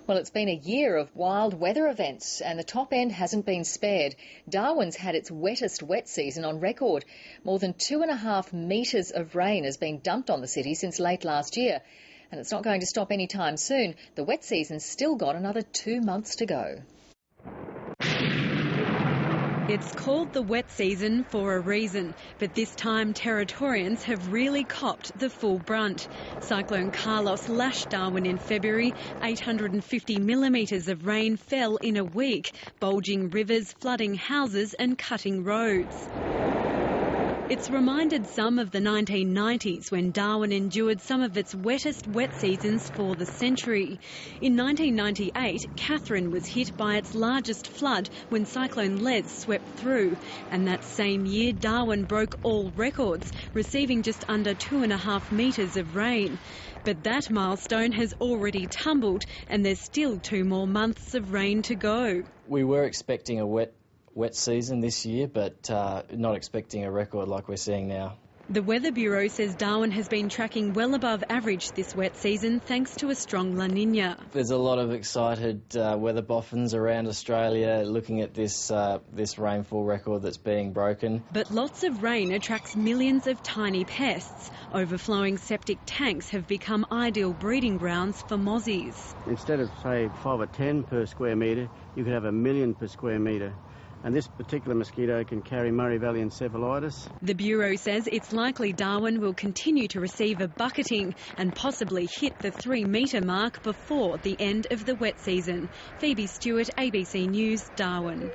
Well, it's been a year of wild weather events and the top end hasn't been spared. Darwin's had its wettest wet season on record. More than 2.5 metres of rain has been dumped on the city since late last year. And it's not going to stop anytime soon. The wet season's still got another 2 months to go. It's called the wet season for a reason, but this time Territorians have really copped the full brunt. Cyclone Carlos lashed Darwin in February. 850 millimetres of rain fell in a week, bulging rivers, flooding houses and cutting roads. It's reminded some of the 1990s when Darwin endured some of its wettest wet seasons for the century. In 1998, Catherine was hit by its largest flood when Cyclone Les swept through. And that same year, Darwin broke all records, receiving just under 2.5 metres of rain. But that milestone has already tumbled and there's still 2 more months of rain to go. We were expecting a wet season this year, but not expecting a record like we're seeing now. The Weather Bureau says Darwin has been tracking well above average this wet season thanks to a strong La Nina. There's a lot of excited weather boffins around Australia looking at this rainfall record that's being broken. But lots of rain attracts millions of tiny pests. Overflowing septic tanks have become ideal breeding grounds for mozzies. Instead of, say, 5 or 10 per square metre, you could have 1 million per square metre. And this particular mosquito can carry Murray Valley encephalitis. The Bureau says it's likely Darwin will continue to receive a bucketing and possibly hit the 3-metre mark before the end of the wet season. Phoebe Stewart, ABC News, Darwin.